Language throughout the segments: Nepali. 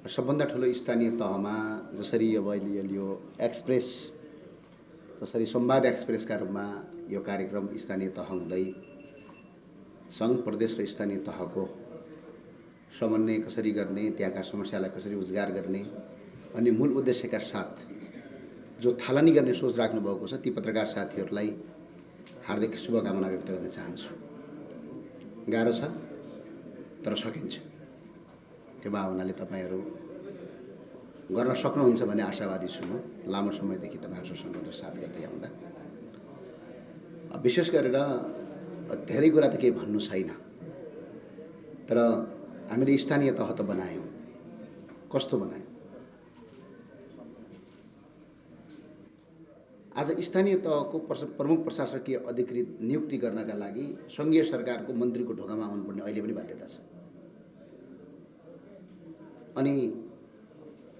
सबभन्दा ठुलो स्थानीय तहमा जसरी अब अहिले यो एक्सप्रेस जसरी संवाद एक्सप्रेसका रूपमा यो कार्यक्रम स्थानीय तह हुँदै सङ्घ प्रदेश र स्थानीय तहको समन्वय कसरी गर्ने, त्यहाँका समस्यालाई कसरी उजागर गर्ने भन्ने मूल उद्देश्यका साथ जो थालनी गर्ने सोच राख्नुभएको छ ती पत्रकार साथीहरूलाई हार्दिक शुभकामना व्यक्त गर्न चाहन्छु। गाह्रो छ तर सकिन्छ। त्यो भावनाले तपाईहरू गर्न सक्नुहुन्छ भन्ने आशावादी छु म। लामो समयदेखि तपाईहरुसँग सङ्गत साथ गर्दै आउँदा विशेष गरेर धेरै कुरा त केही भन्नु छैन, तर हामीले स्थानीय तह त बनायौँ। कस्तो बनायौँ? आज स्थानीय तहको प्रमुख प्रशासकीय अधिकृत नियुक्ति गर्नका लागि सङ्घीय सरकारको मन्त्रीको ढोकामा आउनुपर्ने अहिले पनि बाध्यता छ। अनि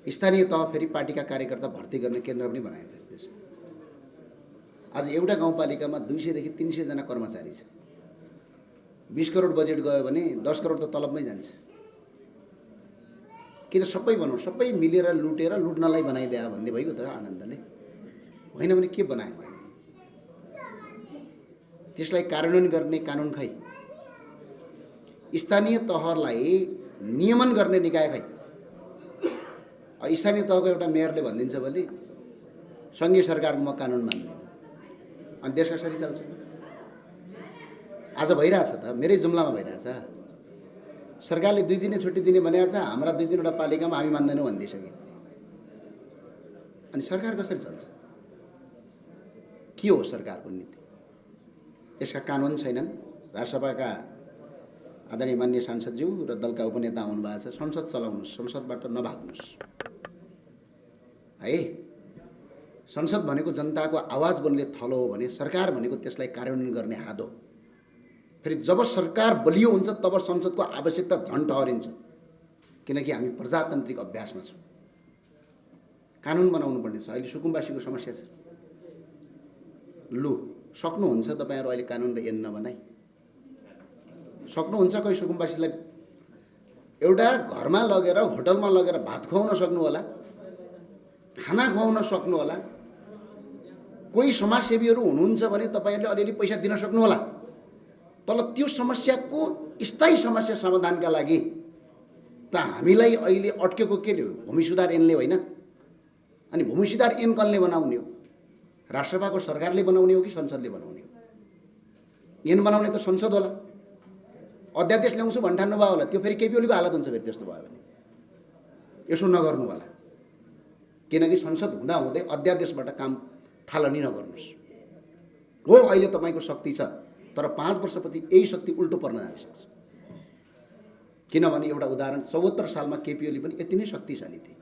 स्थानीय तह फेरि पार्टीका कार्यकर्ता भर्ती गर्ने केन्द्र पनि बनायो फेरि त्यसमा। आज एउटा गाउँपालिकामा 200 देखि 300 जना कर्मचारी छ। 20 करोड बजेट गयो भने 10 करोड त तलबमै जान्छ। कि त सबै बनाऊ, सबै मिलेर लुटेर लुट्नलाई बनाइदिए भन्ने भइगयो त आनन्दले। होइन भने के बनायो भने त्यसलाई कार्यान्वयन गर्ने कानुन खै, स्थानीय तहलाई नियमन गर्ने निकाय खै। स्थानीय तहको एउटा मेयरले भनिदिन्छ भने सङ्घीय सरकारको म कानुन मान्दैन, अनि देश कसरी चल्छ? आज भइरहेछ त, मेरै जुम्लामा भइरहेछ। सरकारले 2 दिने छुट्टी दिने भनेको छ, हाम्रा 2-3 वटा पालिकामा हामी मान्दैनौँ भनिदिइसके। अनि सरकार कसरी चल्छ? के हो सरकारको नीति? यसका कानुन छैनन्। राष्ट्रसभाका आदरणीय माननीय सांसदज्यू र दलका उपनेता आउनुभएको छ। संसद चलाउनुहोस्, संसदबाट नभाग्नुहोस् है। संसद भनेको जनताको आवाज बोल्ने थलो हो भने सरकार भनेको त्यसलाई कार्यान्वयन गर्ने हात हो। फेरि जब सरकार बलियो हुन्छ तब संसदको आवश्यकता झन् ठहरिन्छ, किनकि हामी प्रजातान्त्रिक अभ्यासमा छौँ। कानुन बनाउनु पर्ने छ। अहिले सुकुम्बासीको समस्या छ। लु सक्नुहुन्छ तपाईहरु अहिले कानुन र ऐन नबनाई? सक्नुहुन्छ कोही सुकुम्बासीलाई एउटा घरमा लगेर होटलमा लगेर भात खुवाउन सक्नु होला, खाना खुवाउन सक्नु होला। कोही समाजसेवीहरू हुनुहुन्छ भने तपाईहरुले अलिअलि पैसा दिन सक्नु होला। तर त्यो समस्याको स्थायी समस्या समाधानका लागि त हामीलाई अहिले अड्केको के हो? भूमि सुधार ऐनले होइन। अनि भूमि सुधार ऐन कसले बनाउने हो? राष्ट्रसभाको सरकारले बनाउने हो कि संसदले बनाउने हो? ऐन बनाउने त संसद होला। अध्यादेश ल्याउँछु भन्ठान्नु भयो होला, त्यो फेरि केपी ओलीको हालत हुन्छ फेरि त्यस्तो भयो भने। यसो नगर्नु होला, किनकि संसद हुँदा हुँदै अध्यादेशबाट काम थालनी नगर्नुहोस्। हो अहिले तपाईको शक्ति छ, तर 5 वर्षपछि यही शक्ति उल्टो पर्न जान सक्छ। किनभने एउटा उदाहरण, 74 सालमा केपी ओली पनि यति नै शक्तिशाली थिए।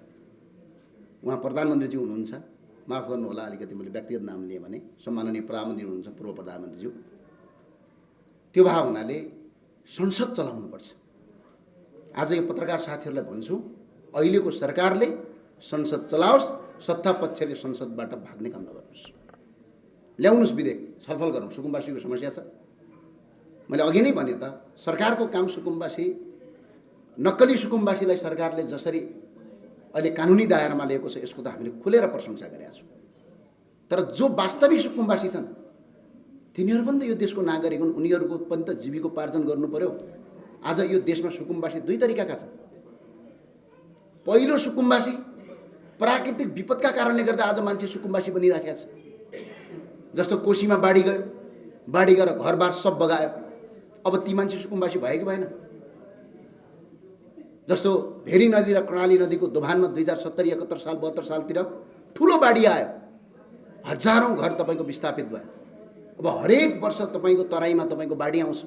उहाँ प्रधानमन्त्रीज्यू हुनुहुन्छ, माफ गर्नु होला अलिकति मैले व्यक्तिगत नाम लिएँ भने, सम्माननीय प्रधानमन्त्री हुनुहुन्छ, पूर्व प्रधानमन्त्रीज्यू। त्यो भए हुनाले संसद चलाउनुपर्छ। आज यो पत्रकार साथीहरूलाई भन्छु, अहिलेको सरकारले संसद चलाओस्, सत्ता पक्षले संसदबाट भाग्ने काम नगर्नुहोस्। ल्याउनुहोस् विधेयक, छलफल गरौँ। सुकुम्बासीको समस्या छ। मैले अघि नै भने त, सरकारको काम सुकुम्बासी, नक्कली सुकुम्बासीलाई सरकारले जसरी अहिले कानुनी दायरामा लिएको छ यसको त हामीले खुलेर प्रशंसा गरेका छौँ। तर जो वास्तविक सुकुम्बासी छन् तिनीहरू पनि त यो देशको नागरिक हुन्। उनीहरूको पनि त जीविकोपार्जन गर्नु पर्यो। आज यो देशमा सुकुम्बासी 2 तरिकाका छन्। पहिलो सुकुम्बासी प्राकृतिक विपदका कारणले गर्दा आज मान्छे सुकुम्बासी बनिराखेका छ। जस्तो कोशीमा बाढी गयो, बाढी गएर घरबार सब बगायो, अब ती मान्छे सुकुम्बासी भयो कि भएन? जस्तो भेरी नदी र कर्णाली नदीको दोभानमा 2070, 71 साल, 72 सालतिर ठुलो बाढी आयो, हजारौं घर तपाईको विस्थापित भयो। अब हरेक वर्ष तपाईको तराईमा तपाईको बाढी आउँछ,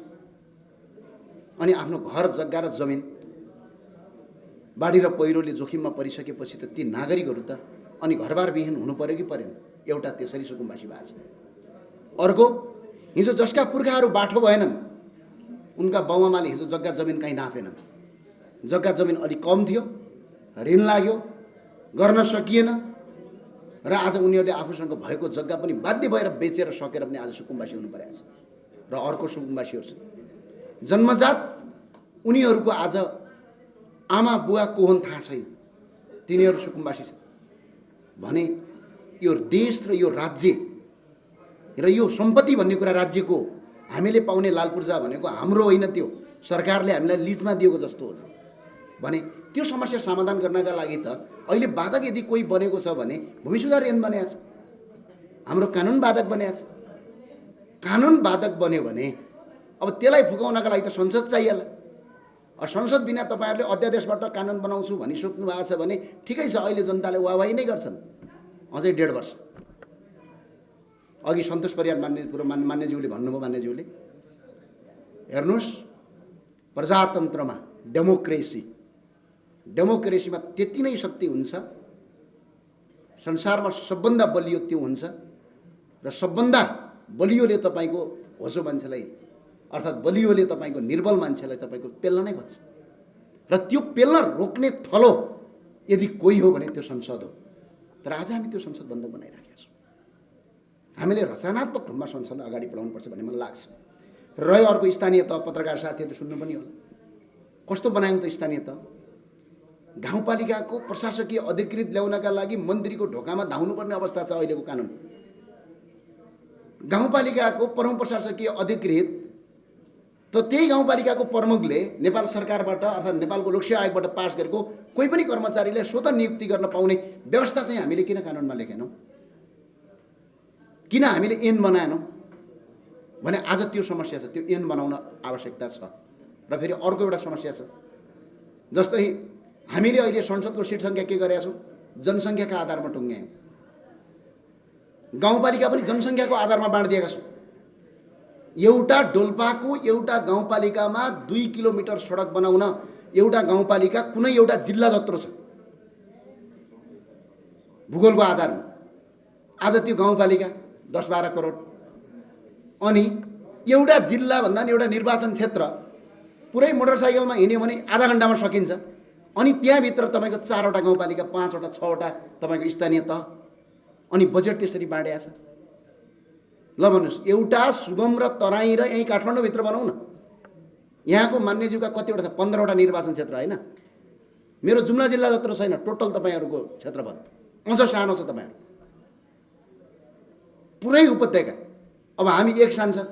अनि आफ्नो घर जग्गा र जमिन बाढी र पहिरोले जोखिममा परिसकेपछि त ती नागरिकहरू त अनि घरबार विहीन हुनु पर्यो कि परेन? एउटा त्यसरी सुकुम्बासी भएको छ। अर्को, हिजो जसका पुर्खाहरू बाठो भएनन्, उनका बाउआमाले हिजो जग्गा जमिन कहीँ नाफेनन्। जग्गा जमिन अलि कम थियो, ऋण लाग्यो, गर्न सकिएन, र आज उनीहरूले आफूसँग भएको जग्गा पनि बाध्य भएर बेचेर सकेर पनि आज सुकुम्बासी हुनु परेको छ। र अर्को सुकुम्बासीहरू छन् जन्मजात, उनीहरूको आज आमा बुवा को हुन् थाहा छैन। तिनीहरू सुकुम्बासी छन् भने यो देश र यो राज्य र यो सम्पत्ति भन्ने कुरा राज्यको हामीले पाउने लाल पूर्जा भनेको हाम्रो होइन, त्यो सरकारले हामीलाई लिजमा दिएको जस्तो हो भने त्यो समस्या समाधान गर्नका लागि त अहिले बाधक यदि कोही बनेको छ भने भूमि सुधार ऐन बनेको छ, हाम्रो कानुन बाधक बनेको छ। कानुन बाधक बन्यो भने अब त्यसलाई फुकाउनका लागि त संसद चाहिएला। संसद बिना तपाईँहरूले अध्यादेशबाट कानुन बनाउँछु भनिसक्नु भएको छ भने ठिकै छ, अहिले जनताले वाहवाही नै गर्छन्। अझै 1.5 वर्ष अघि सन्तोष परियार मान्यज्यूले भन्नुभयो, मान्यज्यूले हेर्नुहोस् प्रजातन्त्रमा डेमोक्रेसीमा त्यति नै शक्ति हुन्छ, संसारमा सबभन्दा बलियो त्यो हुन्छ र सबभन्दा बलियोले तपाईँको होसो मान्छेलाई अर्थात् बलियोले तपाईँको निर्बल मान्छेलाई तपाईँको पेल्न नै भन्छ र त्यो पेल्न रोक्ने थलो यदि कोही हो भने त्यो संसद हो। तर आज हामी त्यो संसद बन्द बनाइराखेका छौँ। हामीले रचनात्मक ढङ्गमा संसदलाई अगाडि बढाउनुपर्छ भन्ने मलाई लाग्छ। रह्यो अर्को स्थानीय तह, पत्रकार साथीहरूले सुन्नु पनि होला, कस्तो बनायौँ त स्थानीय तह। गाउँपालिकाको प्रशासकीय अधिकृत ल्याउनका लागि मन्त्रीको ढोकामा धाउनुपर्ने अवस्था छ अहिलेको कानुन। गाउँपालिकाको प्रमुख प्रशासकीय अधिकृत त त्यही गाउँपालिकाको प्रमुखले नेपाल सरकारबाट अर्थात् नेपालको लोकसेवा आयोगबाट पास गरेको कोही पनि कर्मचारीले स्वतः नियुक्ति गर्न पाउने व्यवस्था चाहिँ हामीले किन कानुनमा लेखेनौँ, किन हामीले ऐन बनाएनौँ भने आज त्यो समस्या छ। त्यो ऐन बनाउन आवश्यकता छ। र फेरि अर्को एउटा समस्या छ, जस्तै हामीले अहिले संसदको सिट सङ्ख्या के गरेका छौँ, जनसङ्ख्याका आधारमा टुङ्ग्यायौँ। गाउँपालिका पनि जनसङ्ख्याको आधारमा बाँडिदिएका छौँ। एउटा डोल्पाको एउटा गाउँपालिकामा 2 किलोमिटर सडक बनाउन एउटा गाउँपालिका कुनै एउटा जिल्ला जत्रो छ भूगोलको आधारमा। आज त्यो गाउँपालिका 10-12 करोड, अनि एउटा जिल्ला भन्दा नि एउटा निर्वाचन क्षेत्र पुरै मोटरसाइकलमा हिँड्यो भने आधा घन्टामा सकिन्छ। अनि त्यहाँभित्र तपाईँको 4वटा गाउँपालिका, 5वटा 6वटा तपाईँको स्थानीय तह, अनि बजेट त्यसरी बाँडिया छ। ल भन्नुहोस्, एउटा सुगम र तराई र यहीँ काठमाडौँभित्र बनाऊ न। यहाँको मान्यज्यूका कतिवटा छ, 15वटा निर्वाचन क्षेत्र होइन। मेरो जुम्ला जिल्ला जत्रो छैन टोटल तपाईँहरूको क्षेत्रफल, अझ सानो छ तपाईँहरू पुरै उपत्यका। अब हामी 1 सांसद,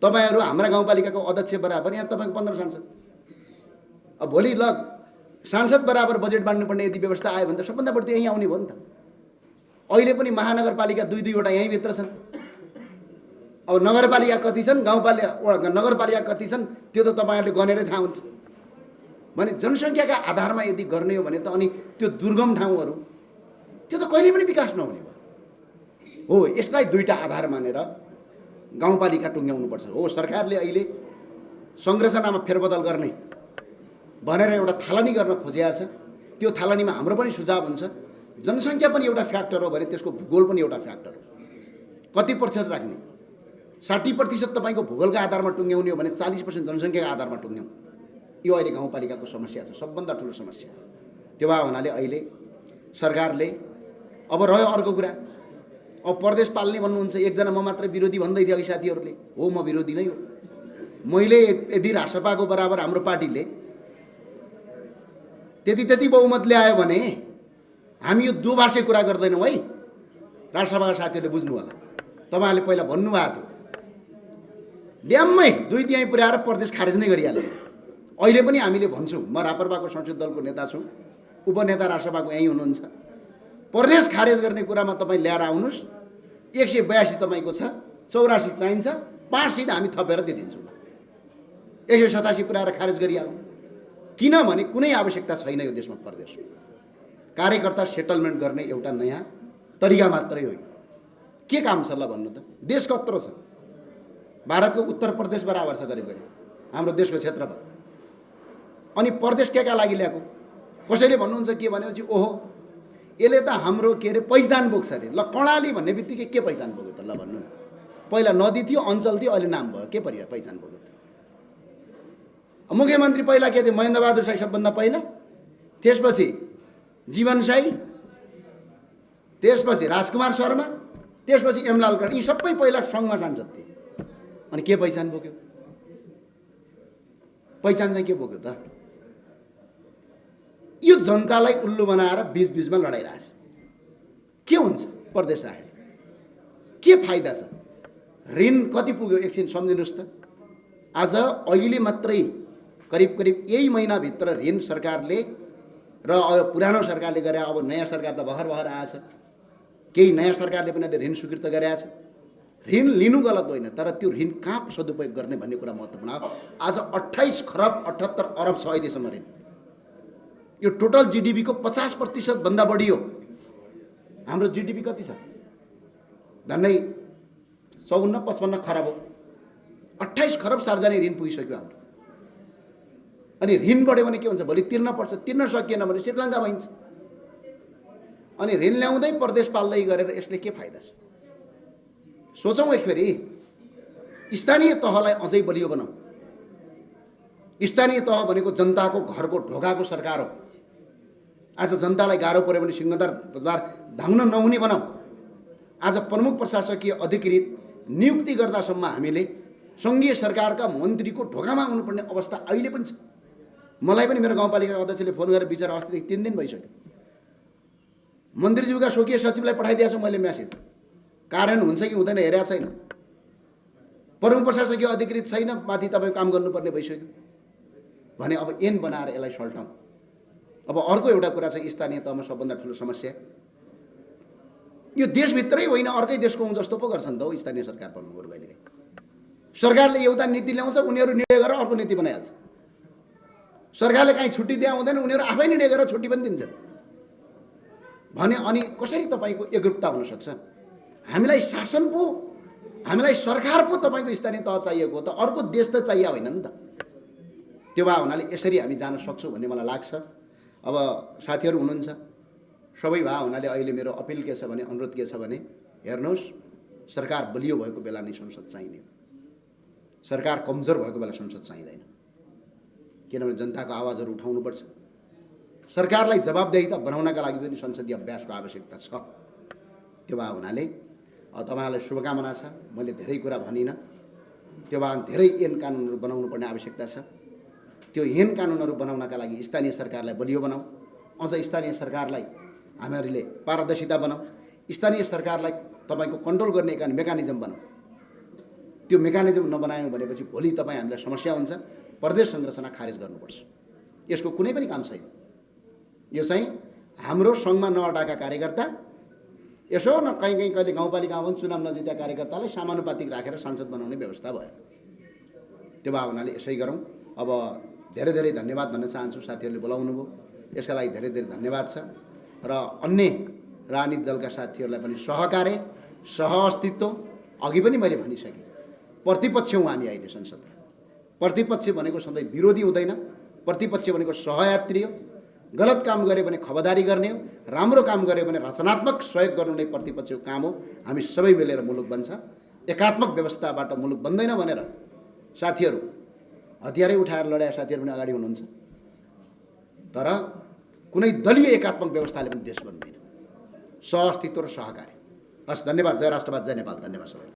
तपाईँहरू हाम्रा गाउँपालिकाको अध्यक्ष बराबर, यहाँ तपाईँको 15 सांसद। अब भोलि ल सांसद बराबर बजेट बाँड्नुपर्ने यदि व्यवस्था आयो भने त सबभन्दा बढी यहीँ आउने भयो नि त। अहिले पनि महानगरपालिका 2-2वटा यहीँभित्र छन्। अब नगरपालिका कति छन्, नगरपालिका कति छन्, त्यो त तपाईँहरूले गनेरै थाहा हुन्छ। भने जनसङ्ख्याका आधारमा यदि गर्ने हो भने त अनि त्यो दुर्गम ठाउँहरू त्यो त कहिले पनि विकास नहुने भयो हो। यसलाई 2टा आधार मानेर गाउँपालिका टुङ्ग्याउनुपर्छ हो। सरकारले अहिले संरचनामा फेरबदल गर्ने भनेर एउटा थालनी गर्न खोजिएको छ। त्यो थालनीमा हाम्रो पनि सुझाव हुन्छ, जनसङ्ख्या पनि एउटा फ्याक्टर हो भने त्यसको भूगोल पनि एउटा फ्याक्टर हो। कति प्रतिशत राख्ने, 60% तपाईँको भूगोलका आधारमा टुङ्ग्याउने हो भने 40% जनसङ्ख्याका आधारमा टुङ्ग्याउँ। यो अहिले गाउँपालिकाको समस्या छ, सबभन्दा ठुलो समस्या। त्यो भए हुनाले अहिले सरकारले अब रह्यो अर्को कुरा, अब प्रदेश पाल्ने भन्नुहुन्छ। एकजना म मात्र विरोधी भन्दै थियो अघि साथीहरूले, हो म विरोधी नै हो। मैले यदि राष्ट्रपाको बराबर हाम्रो पार्टीले त्यति बहुमत ल्यायो भने हामी यो दोभाषे कुरा गर्दैनौँ है। राष्ट्रसभाका साथीहरूले बुझ्नु होला, तपाईँहरूले पहिला भन्नुभएको थियो ड्याममै 2 तिहाई पुर्याएर प्रदेश खारेज नै गरिहाल्यो। अहिले पनि हामीले भन्छौँ, म रापरपाको संसद दलको नेता छु, उपनेता राष्ट्रसभाको यहीँ हुनुहुन्छ। प्रदेश खारेज गर्ने कुरामा तपाईँ ल्याएर आउनुहोस्। 182 तपाईँको छ, 84 चाहिन्छ, 5 सिट हामी थपेर दिइदिन्छौँ। 187 पुर्याएर खारेज गरिहालौँ। किनभने कुनै आवश्यकता छैन यो देशमा प्रदेशको। कार्यकर्ता सेटलमेन्ट गर्ने एउटा नयाँ तरिका मात्रै हो। के काम छ ल भन्नु त? देश कत्रो छ? भारतको उत्तर प्रदेश बराबर छ करिब करिब हाम्रो देशको क्षेत्रफल। अनि प्रदेश के का लागि ल्याएको? कसैले भन्नुहुन्छ के भनेपछि ओहो यसले त हाम्रो के अरे पहिचान बोक्छ अरे। ल कर्णाली भन्ने बित्तिकै के पहिचान बोक्यो त? ल भन्नु न। पहिला नदी थियो, अञ्चल थियो, अहिले नाम भयो, के पहिचान बोक्यो त? मुख्यमन्त्री पहिला के थियो? महेन्द्र बहादुर शाही सबभन्दा पहिला, त्यसपछि जीवन शाही, त्यसपछि राजकुमार शर्मा, त्यसपछि एमलाल कर्ण। यी सबै पहिला सङ्घमा सांसद थिए। अनि के पहिचान बोक्यो? पहिचान चाहिँ के बोक्यो त? यो जनतालाई उल्लु बनाएर बीचमा लडाइरहेछ। के हुन्छ प्रदेश राखेर? के फाइदा छ? ऋण कति पुग्यो एकछिन सम्झिनुहोस् त। आज अहिले मात्रै करिब यही महिनाभित्र ऋण सरकारले र अब पुरानो सरकारले गरे, अब नयाँ सरकार त भर्खर आएछ, केही नयाँ सरकारले पनि ऋण स्वीकृत गरेको छ। ऋण लिनु गलत होइन, तर त्यो ऋण कहाँ सदुपयोग गर्ने भन्ने कुरा महत्त्वपूर्ण हो। आज 28 खरब 78 अरब छ अहिलेसम्म ऋण। यो टोटल GDP को 50% भन्दा बढी हो। हाम्रो GDP कति छ? झन्डै 54-55 खरब हो। 28 खरब सार्वजनिक ऋण पुगिसक्यो हाम्रो। अनि ऋण बढ्यो भने के हुन्छ? भोलि तिर्न पर्छ, तिर्न सकिएन भने श्रीलङ्का भइन्छ। अनि ऋण ल्याउँदै प्रदेश पाल्दै गरेर यसले के फाइदा छ? सोचौँ एकफेरि। स्थानीय तहलाई अझै बलियो बनाऊ। स्थानीय तह भनेको जनताको घरको ढोकाको सरकार हो। आज जनतालाई गाह्रो पर्यो भने सिंहदरबार धाउन नहुने बनाऊ। आज प्रमुख प्रशासकीय अधिकृत नियुक्ति गर्दासम्म हामीले सङ्घीय सरकारका मन्त्रीको ढोकामा आउनुपर्ने अवस्था अहिले पनि छ। मलाई पनि मेरो गाउँपालिकाको अध्यक्षले फोन गरेर विचार अस्तिदेखि 3 दिन भइसक्यो। मन्त्रीज्यूका स्वकीय सचिवलाई पठाइदिएको छु मैले मेसेज। कार्यान्वयन हुन्छ कि हुँदैन हेरेको छैन। प्रमुख प्रशासकीय अधिकृत छैन, माथि तपाईँ काम गर्नुपर्ने भइसक्यो भने अब ऐन बनाएर यसलाई सल्टाउँ। अब अर्को एउटा कुरा छ, स्थानीय तहमा सबभन्दा ठुलो समस्या यो देशभित्रै होइन, अर्कै देशको हुँ जस्तो पो गर्छन् त हो स्थानीय सरकार प्रमुखहरू। कहिलेकाहीँ सरकारले एउटा नीति ल्याउँछ, उनीहरू निर्णय गरेर अर्को नीति बनाइहाल्छ। सरकारले काहीँ छुट्टी दिए हुँदैन, उनीहरू आफै निर्णय गरेर छुट्टी पनि दिन्छन् भने अनि कसरी तपाईँको एकरूपता हुन सक्छ? हामीलाई शासन पो, हामीलाई सरकार पो तपाईँको स्थानीय तह चाहिएको हो त, अर्को देश त चाहिए होइन नि त। त्यो भए हुनाले यसरी हामी जान सक्छौँ भन्ने मलाई लाग्छ। अब साथीहरू हुनुहुन्छ, सबै भए हुनाले अहिले मेरो अपिल के छ भने, अनुरोध के छ भने, हेर्नुहोस्, सरकार बलियो भएको बेला नै संसद चाहिने हो। सरकार कमजोर भएको बेला संसद चाहिँदैन। किनभने जनताको आवाजहरू उठाउनुपर्छ। सरकारलाई जवाबदेहिता बनाउनका लागि पनि संसदीय अभ्यासको आवश्यकता छ। त्यो भए हुनाले तपाईँहरूलाई शुभकामना छ। मैले धेरै कुरा भनिनँ। त्यो भए धेरै ऐन कानुनहरू बनाउनु पर्ने आवश्यकता छ। त्यो ऐन कानुनहरू बनाउनका लागि स्थानीय सरकारलाई बलियो बनाऊ। अझ स्थानीय सरकारलाई हामीहरूले पारदर्शिता बनाऊ। स्थानीय सरकारलाई तपाईँको कन्ट्रोल गर्ने एक मेकानिजम बनाऊ। त्यो मेकानिजम नबनायौँ भनेपछि भोलि तपाईँ हामीलाई समस्या हुन्छ। प्रदेश संरचना खारेज गर्नुपर्छ। यसको कुनै पनि काम छैन। यो चाहिँ हाम्रो सङ्घमा नअटाएका कार्यकर्ता, यसो न कहीँ कहिले गाउँपालिकामा पनि चुनाव नजितेका कार्यकर्तालाई समानुपातिक राखेर सांसद बनाउने व्यवस्था भयो। त्यो भए हुनाले यसै गरौँ। अब धेरै धेरै धन्यवाद भन्न चाहन्छु। साथीहरूले बोलाउनु भयो, यसका लागि धेरै धेरै धन्यवाद छ। र अन्य राजनीतिक दलका साथीहरूलाई पनि सहकार्य, सहअस्तित्व अघि पनि मैले भनिसकेँ। प्रतिपक्ष हौँ हामी अहिले संसदका। प्रतिपक्ष भनेको सधैँ विरोधी हुँदैन। प्रतिपक्ष भनेको सहयात्री हो। गलत काम गऱ्यो भने खबरदारी गर्ने हो, राम्रो काम गऱ्यो भने रचनात्मक सहयोग गर्नु नै प्रतिपक्षको काम हो। हामी सबै मिलेर मुलुक बन्छ। एकात्मक व्यवस्थाबाट मुलुक बन्दैन भनेर साथीहरू हतियारै उठाएर लडाएका साथीहरू पनि अगाडि हुनुहुन्छ। तर कुनै दलीय एकात्मक व्यवस्थाले पनि देश बन्दैन। सहअस्तित्व र सहकार्य। हस्, धन्यवाद। जय राष्ट्रवाद, जय नेपाल। धन्यवाद सबै।